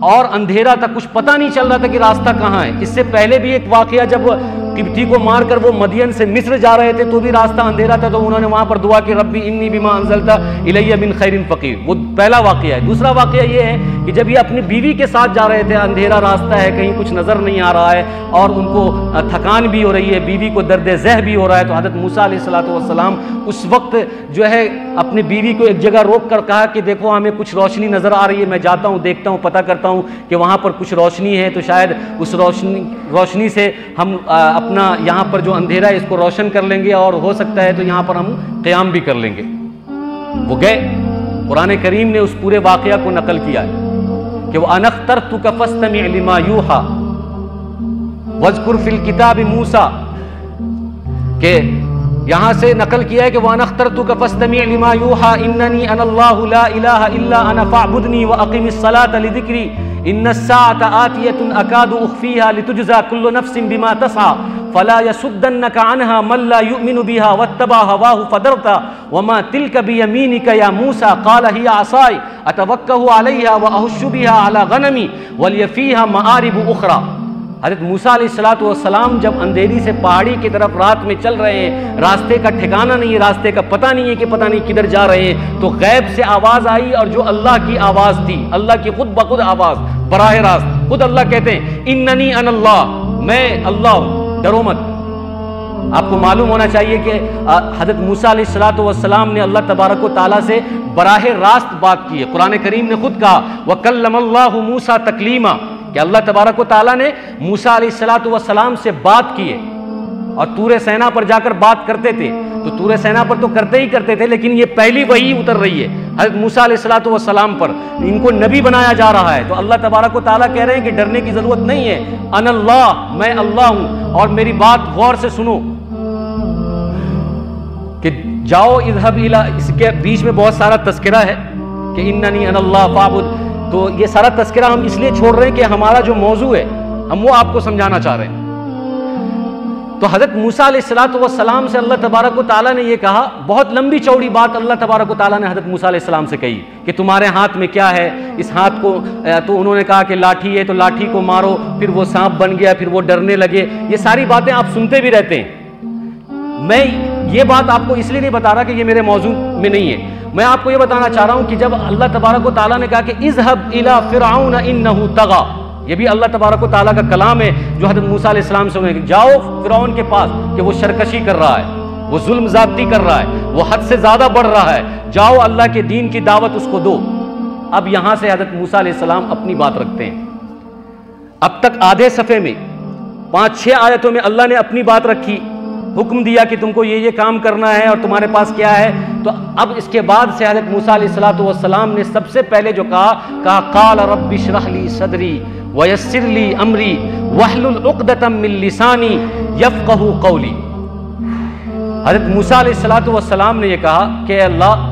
اور اندھیرا تھا، کچھ پتہ نہیں چل رہا تھا کہ راستہ کہاں ہے۔ اس سے پہلے بھی ایک واقعہ جب قبطی کو مار کر وہ مدین سے مصر جا رہے تھے تو بھی راستہ اندھیرا تھا، تو انہوں نے وہاں پر دعا کی ربی انی بما انزلتا الیہ من خیر فقیر. وہ پہلا واقعہ ہے. دوسرا واقعہ یہ ہے کہ جب یہ اپنی بیوی کے ساتھ جا رہے تھے، اندھیرا راستہ ہے، کہیں کچھ نظر نہیں آ رہا ہے اور ان کو تھکان بھی ہو رہی ہے، بیوی کو درد ذہ بھی ہو رہا ہے، تو حضرت موسیٰ علیہ السلام اس وقت جو ہے اپنی بیوی کو ایک جگہ روک کر کہا کہ دیکھو ہمیں کچھ روشنی نظر آ رہی ہے، میں جاتا ہوں دیکھتا ہوں، پتہ کرتا ہوں کہ وہاں پر کچھ روشنی ہے، تو شاید اس روشنی سے ہم اپنا یہاں پر جو اندھیرا ہے اس کو روشن کر لیں گے اور ہو سکتا ہے تو یہاں پر ہم قیام بھی کر لیں گے. وہ گئے. قرآن کریم نے اس پورے واقعہ کو نقل کیا ہے کہ وَأَنَا اخْتَرْتُكَ فَاسْتَمِعْ لِمَا يُوحَىٰ وَاذْكُرْ فِي الْكِتَابِ مُوسَىٰ، کہ یہاں سے نقل کیا ہے کہ وَأَنَا اخْتَرْتُكَ فَاسْتَمِعْ لِمَا يُوحَىٰ إِنَّنِي أَنَا اللَّهُ لَا إِلَٰهَ إِلَّا أَنَا فَاعْبُدْنِي وَأَقِمِ الصَّلَاةَ لِذِكْرِي إِنَّ السَّاعَةَ آتِيَةٌ أَكَادُ أُخْفِيهَا لِتُجْزَىٰ كُلُّ نَفْسٍ بِمَا تَسْعَىٰ فَلَا يَصُدَّنَّكَ عَنْهَا مَن لَّا يُؤْمِنُ بِهَا وَاتَّبَعَ هَوَاهُ فَدَرْتَا وَمَا تِلْكَ بِيَمِينِكَ يَا مُوسَىٰ قَالَ هِيَ عَصَايَ أَتَوَكَّأُ عَلَيْهَا وَأَهُشُّ بِهَا عَلَىٰ غَنَمِي وَلِيَ فِيهَا مَآرِبُ أُخْرَىٰ. حضرت موسیٰ علیہ السلام جب اندھیری سے پہاڑی کی طرف رات میں چل رہے ہیں، راستے کا ٹھکانہ نہیں ہے، راستے کا پتہ نہیں ہے کہ پتہ نہیں کدھر جا رہے ہیں، تو غیب سے آواز آئی اور جو اللہ کی آواز تھی، اللہ کی خود بخود آواز براہ راست، خود اللہ کہتے ہیں اننی انا اللہ، میں اللہ ہوں، ڈرو مت. آپ کو معلوم ہونا چاہیے کہ حضرت موسیٰ علیہ السلام نے اللہ تبارک و تعالیٰ سے براہ راست بات کی ہے. قرآن کریم نے خود کہا وَكَلَّمَ اللَّهُ مُوسَىٰ تَكْلِيمًا، کہ اللہ تبارک و تعالیٰ نے موسیٰ علیہ السلام سے بات کی ہے. اور طور سینا پر جا کر بات کرتے تھے، تو طور سینا پر تو کرتے ہی کرتے تھے، لیکن یہ پہلی وحی اتر رہی ہے حضرت موسیٰ علیہ السلام پر، ان کو نبی بنایا جا رہا ہے. تو اللہ تبارک و تعالیٰ کہہ رہے ہیں کہ ڈرنے کی ضرورت نہیں ہے، انا اللہ، میں اللہ ہوں، اور میری بات غور سے سنو کہ جاؤ اذهب الى، اس کے بیچ میں بہت سارا تذکرہ ہے کہ اننی انا اللہ فاعبد. تو یہ سارا تذکرہ ہم اس لیے چھوڑ رہے ہیں کہ ہمارا جو موضوع ہے ہم وہ آپ کو سمجھانا چاہ رہے ہیں. تو حضرت موسیٰ علیہ السلام سے اللہ تبارک و تعالیٰ نے یہ کہا، بہت لمبی چوڑی بات اللہ تبارک و تعالیٰ نے حضرت موسیٰ علیہ السلام سے کہی کہ تمہارے ہاتھ میں کیا ہے، اس ہاتھ کو، تو انہوں نے کہا کہ لاٹھی ہے، تو لاٹھی کو مارو، پھر وہ سانپ بن گیا، پھر وہ ڈرنے لگے. یہ ساری باتیں آپ سنتے بھی رہتے ہیں. میں یہ بات آپ کو اس لیے نہیں بتا رہا کہ یہ میرے موضوع میں نہیں ہے، میں آپ کو یہ بتانا چاہ رہا ہوں کہ جب اللہ تبارک و تعالیٰ نے کہا کہ اذهب الى فرعون انه طغى، یہ بھی اللہ تبارک و تعالیٰ کا کلام ہے جو حضرت موسیٰ علیہ السلام سے جاؤ فرعون کے پاس کہ وہ سرکشی کر رہا ہے، وہ ظلم زیادتی کر رہا ہے، وہ حد سے زیادہ بڑھ رہا ہے، جاؤ اللہ کے دین کی دعوت اس کو دو. اب یہاں سے حضرت موسیٰ علیہ السلام اپنی بات رکھتے ہیں. اب تک آدھے صفحے میں 5-6 آیتوں میں اللہ نے اپنی بات رکھی، حکم دیا کہ تم کو یہ کام کرنا ہے اور تمہارے پاس کیا ہے. تو اب اس کے بعد سے حضرت موسیٰ علیہ السلام نے سب سے پہلے جو کہا قال رب اشرح لی صدری ویسر لی امری واحلل عقدۃ من لسانی یفقہوا قولی. حضرت موسیٰ علیہ السلام نے یہ کہا کہ اللہ،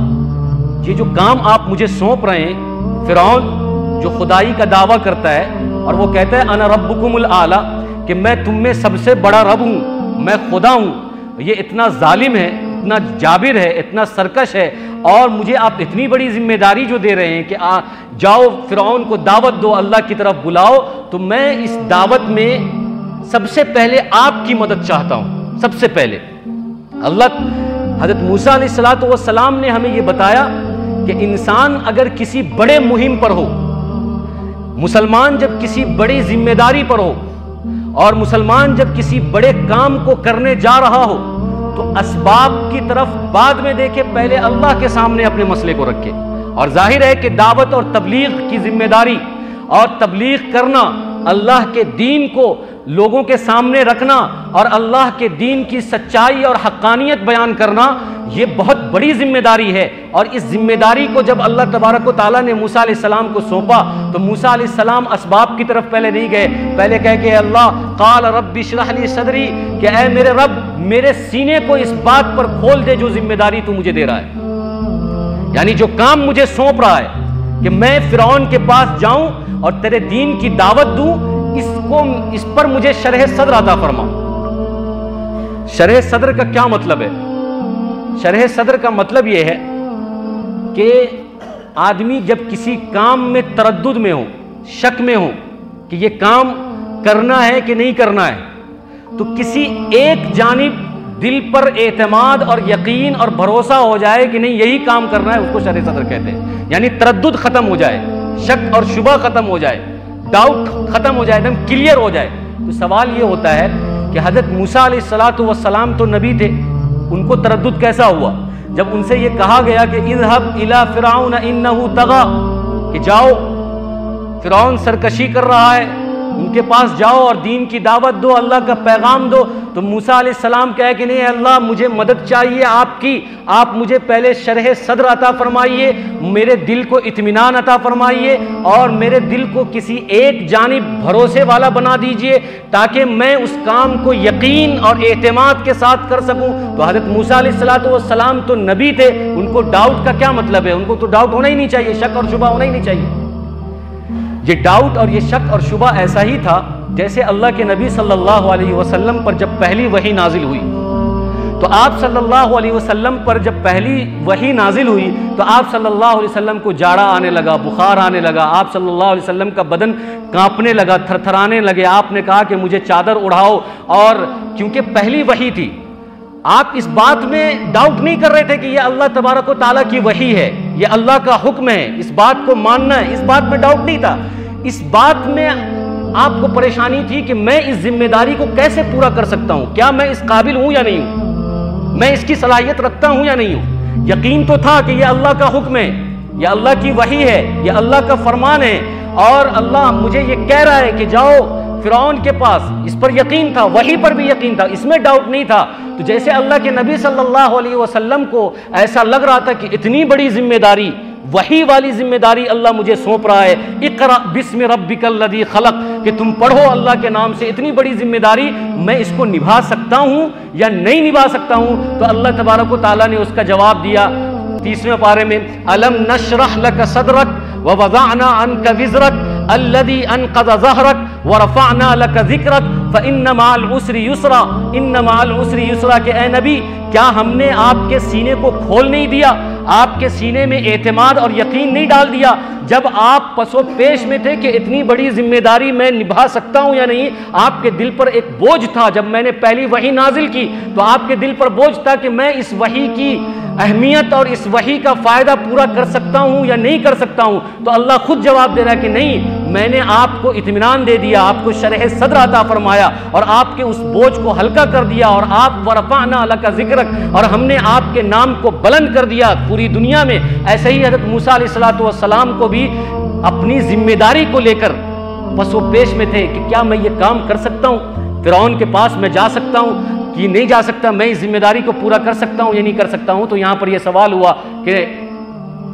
یہ جو کام آپ مجھے سونپ رہے ہیں، فرعون جو خدائی کا دعویٰ کرتا ہے اور وہ کہتا ہے انا ربکم الاعلی، کہ میں تم میں سب سے بڑا رب ہوں، میں خدا ہوں، یہ اتنا ظالم ہے، اتنا جابر ہے، اتنا سرکش ہے، اور مجھے آپ اتنی بڑی ذمہ داری جو دے رہے ہیں کہ جاؤ فرعون کو دعوت دو، اللہ کی طرف بلاؤ، تو میں اس دعوت میں سب سے پہلے آپ کی مدد چاہتا ہوں. سب سے پہلے اللہ، حضرت موسیٰ علیہ السلام نے ہمیں یہ بتایا کہ انسان اگر کسی بڑے مہم پر ہو، مسلمان جب کسی بڑی ذمہ داری پر ہو، اور مسلمان جب کسی بڑے کام کو کرنے جا رہا ہو، تو اسباب کی طرف بعد میں دیکھے، پہلے اللہ کے سامنے اپنے مسئلے کو رکھے. اور ظاہر ہے کہ دعوت اور تبلیغ کی ذمہ داری اور تبلیغ کرنا، اللہ کے دین کو لوگوں کے سامنے رکھنا اور اللہ کے دین کی سچائی اور حقانیت بیان کرنا، یہ بہت بڑی ذمہ داری ہے. اور اس ذمہ داری کو جب اللہ تبارک و تعالیٰ نے موسیٰ علیہ السلام کو سونپا، تو موسیٰ علیہ السلام اسباب کی طرف پہلے نہیں گئے، پہلے کہہ کہ اللہ قال رب اشرح لی صدری، کہ اے میرے رب میرے سینے کو اس بات پر کھول دے جو ذمہ داری تو مجھے دے رہا ہے، یعنی جو کام مجھے سونپ رہا ہے کہ میں فرعون کے پاس جاؤں اور تیرے دین کی دعوت دوں، اس پر مجھے شرح صدر عطا فرما. شرح صدر کا کیا مطلب ہے؟ شرح صدر کا مطلب یہ ہے کہ آدمی جب کسی کام میں تردد میں ہو، شک میں ہو کہ یہ کام کرنا ہے کہ نہیں کرنا ہے، تو کسی ایک جانب دل پر اعتماد اور یقین اور بھروسہ ہو جائے کہ نہیں یہی کام کرنا ہے، اس کو شرح صدر کہتے ہیں. یعنی تردد ختم ہو جائے، شک اور شبہ ختم ہو جائے، ڈاؤٹ ختم ہو جائے، ایک دم کلیئر ہو جائے. تو سوال یہ ہوتا ہے کہ حضرت موسیٰ علیہ السلام تو نبی تھے، ان کو تردد کیسا ہوا جب ان سے یہ کہا گیا کہ اذهب الى فرعون انه طغى، کہ جاؤ فرعون سرکشی کر رہا ہے، ان کے پاس جاؤ اور دین کی دعوت دو، اللہ کا پیغام دو. تو موسیٰ علیہ السلام کہے کہ نہیں اللہ مجھے مدد چاہیے آپ کی، آپ مجھے پہلے شرح صدر عطا فرمائیے، میرے دل کو اطمینان عطا فرمائیے اور میرے دل کو کسی ایک جانب بھروسے والا بنا دیجئے تاکہ میں اس کام کو یقین اور اعتماد کے ساتھ کر سکوں. تو حضرت موسیٰ علیہ السلام تو نبی تھے، ان کو ڈاؤٹ کا کیا مطلب ہے؟ ان کو تو ڈاؤٹ ہونا ہی نہیں چاہیے، شک اور شبہ ہونا ہی نہیں چاہیے. یہ ڈاؤٹ اور یہ شک اور شبہ ایسا ہی تھا جیسے اللہ کے نبی صلی اللہ علیہ وسلم پر جب پہلی وحی نازل ہوئی تو آپ صلی اللہ علیہ وسلم پر جب پہلی وحی نازل ہوئی تو آپ صلی اللہ علیہ وسلم کو جاڑا آنے لگا، بخار آنے لگا، آپ صلی اللہ علیہ وسلم کا بدن کانپنے لگا، تھر تھرانے لگے. آپ نے کہا کہ مجھے چادر اڑاؤ، اور کیونکہ پہلی وحی تھی آپ اس بات میں ڈاؤٹ نہیں کر رہے تھے کہ یہ اللہ تبارک و تعالیٰ کی وحی ہے، یہ اللہ کا حکم ہے، اس بات کو ماننا ہے، اس بات میں ڈاؤٹ نہیں تھا. اس بات میں آپ کو پریشانی تھی کہ میں اس ذمہ داری کو کیسے پورا کر سکتا ہوں، کیا میں اس قابل ہوں یا نہیں ہوں، میں اس کی صلاحیت رکھتا ہوں یا نہیں ہوں. یقین تو تھا کہ یہ اللہ کا حکم ہے، یہ اللہ کی وحی ہے، یہ اللہ کا فرمان ہے، اور اللہ مجھے یہ کہہ رہا ہے کہ جاؤ فرعون کے پاس. اس پر یقین تھا، وحی پر بھی یقین تھا، اس میں ڈاؤٹ نہیں تھا. تو جیسے اللہ کے نبی صلی اللہ علیہ وسلم کو ایسا لگ رہا تھا کہ اتنی بڑی ذمہ داری، وحی والی ذمہ داری اللہ مجھے سونپ رہا ہے، اقرأ بسم ربک الذی خلق، کہ تم پڑھو اللہ کے نام سے، اتنی بڑی ذمہ داری میں اس کو نبھا سکتا ہوں یا نہیں نبھا سکتا ہوں. تو اللہ تبارک و تعالیٰ نے اس کا جواب دیا 30ویں پارے میں، الم نشرح لک صدرک ووضعنا عنک وزرک الذی انقض ظہرک ورفعنا لک ذکرک فإن مع العسر یسرا، ان مع العسر یسرا، کہ اے نبی کیا ہم نے آپ کے سینے کو کھول نہیں دیا، آپ کے سینے میں اعتماد اور یقین نہیں ڈال دیا جب آپ پس و پیش میں تھے کہ اتنی بڑی ذمہ داری میں نبھا سکتا ہوں یا نہیں. آپ کے دل پر ایک بوجھ تھا، جب میں نے پہلی وحی نازل کی تو آپ کے دل پر بوجھ تھا کہ میں اس وحی کی اہمیت اور اس وحی کا فائدہ پورا کر سکتا ہوں یا نہیں کر سکتا ہوں. تو اللہ خود جواب دے رہا ہے کہ نہیں، میں نے آپ کو اطمینان دے دیا، آپ کو شرح صدر عطا فرمایا اور آپ کے اس بوجھ کو ہلکا کر دیا، اور آپ ورفعنا لک ذکرک، اور ہم نے آپ کے نام کو بلند کر دیا پوری دنیا میں. ایسے ہی حضرت موسیٰ علیہ السلام کو بھی اپنی ذمہ داری کو لے کر پس و پیش میں تھے کہ کیا میں یہ کام کر سکتا ہوں، فرعون کے پاس میں جا سکتا ہوں کہ نہیں جا سکتا، میں اس ذمہ داری کو پورا کر سکتا ہوں یا نہیں کر سکتا ہوں. تو یہاں پر یہ سوال ہوا کہ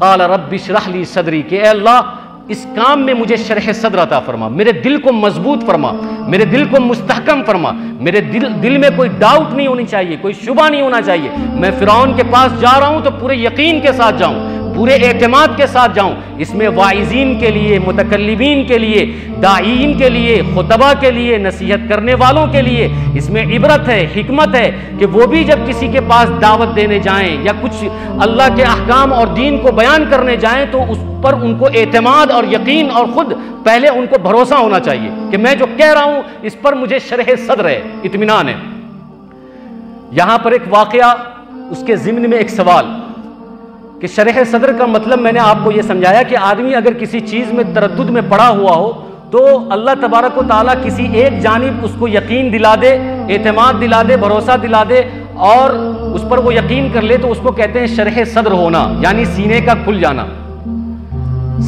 قال رب اشرح لی صدری، کہ اے اللہ اس کام میں مجھے شرح صدر عطا فرما، میرے دل کو مضبوط فرما، میرے دل کو مستحکم فرما، میرے دل میں کوئی ڈاؤٹ نہیں ہونی چاہیے، کوئی شبہ نہیں ہونا چاہیے. میں فرعون کے پاس جا رہا ہوں تو پورے یقین کے ساتھ جاؤں، پورے اعتماد کے ساتھ جاؤں. اس میں واعظین کے لیے، متکلمین کے لیے، داعین کے لیے، خطبہ کے لیے، نصیحت کرنے والوں کے لیے اس میں عبرت ہے، حکمت ہے کہ وہ بھی جب کسی کے پاس دعوت دینے جائیں یا کچھ اللہ کے احکام اور دین کو بیان کرنے جائیں تو اس پر ان کو اعتماد اور یقین اور خود پہلے ان کو بھروسہ ہونا چاہیے کہ میں جو کہہ رہا ہوں اس پر مجھے شرح صدر ہے، اطمینان ہے. یہاں پر ایک واقعہ، اس کے ضمن میں ایک سوال کہ شرح صدر کا مطلب میں نے آپ کو یہ سمجھایا کہ آدمی اگر کسی چیز میں تردد میں پڑا ہوا ہو تو اللہ تبارک و تعالیٰ کسی ایک جانب اس کو یقین دلا دے، اعتماد دلا دے، بھروسہ دلا دے اور اس پر وہ یقین کر لے، تو اس کو کہتے ہیں شرح صدر ہونا، یعنی سینے کا کھل جانا.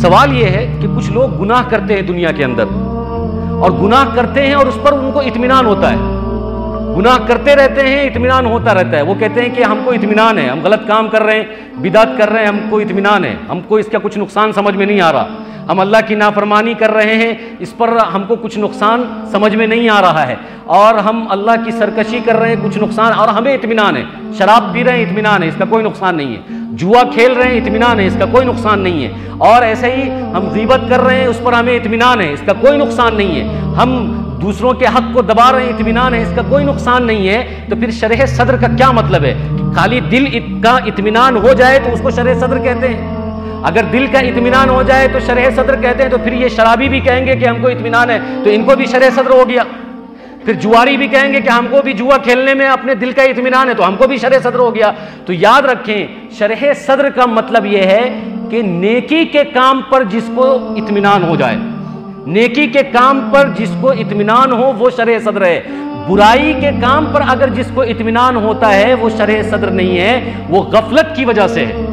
سوال یہ ہے کہ کچھ لوگ گناہ کرتے ہیں دنیا کے اندر، اور گناہ کرتے ہیں اور اس پر ان کو اطمینان ہوتا ہے، گناہ کرتے رہتے ہیں، اطمینان ہوتا رہتا ہے. وہ کہتے ہیں کہ ہم کو اطمینان ہے، ہم غلط کام کر رہے ہیں، بدعت کر رہے ہیں، ہم کو اطمینان ہے، ہم کو اس کا کچھ نقصان سمجھ میں نہیں آ رہا، ہم اللہ کی نافرمانی کر رہے ہیں، اس پر ہم کو کچھ نقصان سمجھ میں نہیں آ رہا ہے، اور ہم اللہ کی سرکشی کر رہے ہیں، کچھ نقصان، اور ہمیں اطمینان ہے. شراب پی رہے ہیں، اطمینان ہے، اس کا کوئی نقصان نہیں ہے. جوا کھیل رہے ہیں، اطمینان ہے، اس کا کوئی نقصان نہیں ہے. اور ایسے ہی ہم غیبت کر رہے ہیں، اس پر ہمیں اطمینان ہے، اس کا کوئی نقصان نہیں ہے. ہم دوسروں کے حق کو دبا رہے ہیں، اطمینان ہے، اس کا کوئی نقصان نہیں ہے. تو پھر شرح صدر کا کیا مطلب ہے؟ خالی دل کا اطمینان ہو جائے تو اس کو شرح صدر کہتے ہیں. اگر دل کا اطمینان ہو جائے تو شرح صدر کہتے ہیں. تو پھر یہ شرابی بھی کہیں گے کہ ہم کو اطمینان ہے، تو ان کو بھی شرح صدر ہو گیا. پھر جواری بھی کہیں گے کہ ہم کو بھی جوا کھیلنے میں اپنے دل کا اطمینان ہے تو ہم کو بھی شرح صدر ہو گیا. تو یاد رکھیں شرح صدر کا مطلب یہ ہے کہ نیکی کے کام پر جس کو اطمینان ہو جائے, نیکی کے کام پر جس کو اطمینان ہو وہ شرح صدر ہے. برائی کے کام پر اگر جس کو اطمینان ہوتا ہے وہ شرح صدر نہیں ہے, وہ غفلت کی وجہ سے ہے,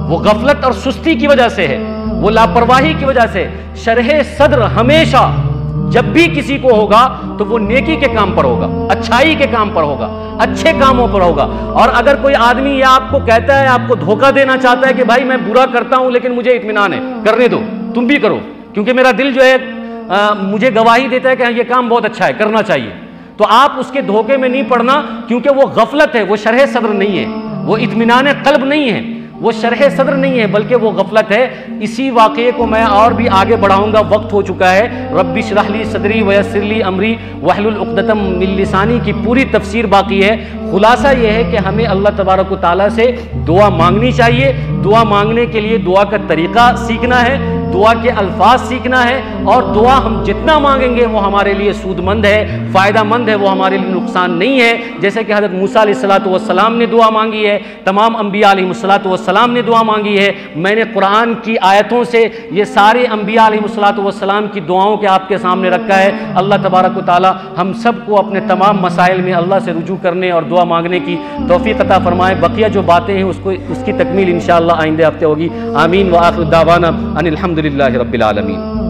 وہ غفلت اور سستی کی وجہ سے ہے, وہ لاپرواہی کی وجہ سے. شرح صدر ہمیشہ جب بھی کسی کو ہوگا تو وہ نیکی کے کام پر ہوگا, اچھائی کے کام پر ہوگا, اچھے کاموں پر ہوگا. اور اگر کوئی آدمی یہ آپ کو کہتا ہے, آپ کو دھوکہ دینا چاہتا ہے کہ بھائی میں برا کرتا ہوں لیکن مجھے اطمینان ہے, کرنے دو, تم بھی کرو کیونکہ میرا دل جو ہے مجھے گواہی دیتا ہے کہ یہ کام بہت اچھا ہے, کرنا چاہیے, تو آپ اس کے دھوکے میں نہیں پڑنا کیونکہ وہ غفلت ہے, وہ شرح صدر نہیں ہے, وہ اطمینان قلب نہیں ہے, وہ شرح صدر نہیں ہے بلکہ وہ غفلت ہے. اسی واقعے کو میں اور بھی آگے بڑھاؤں گا, وقت ہو چکا ہے. رب اشرح لی صدری ویسر لی امری واحلل عقدۃ من لسانی کی پوری تفسیر باقی ہے. خلاصہ یہ ہے کہ ہمیں اللہ تبارک و تعالیٰ سے دعا مانگنی چاہیے. دعا مانگنے کے لیے دعا کا طریقہ سیکھنا ہے, دعا کے الفاظ سیکھنا ہے, اور دعا ہم جتنا مانگیں گے وہ ہمارے لیے سود مند ہے, فائدہ مند ہے, وہ ہمارے لیے نقصان نہیں ہے. جیسے کہ حضرت موسیٰ علیہ السلام نے دعا مانگی ہے, تمام انبیاء علیہ السلام نے دعا مانگی ہے. میں نے قرآن کی آیتوں سے یہ سارے انبیاء علیہ السلام کی دعاؤں کے آپ کے سامنے رکھا ہے. اللہ تبارک و تعالی ہم سب کو اپنے تمام مسائل میں اللہ سے رجوع کرنے اور دعا مانگنے کی توفیق عطا فرمائے. بقیہ جو باتیں ہیں اس کی تکمیل انشاءاللہ آئندہ ہفتے ہوگی. آمین. وآخر دعوانا ان الحمدللہ رب العالمین.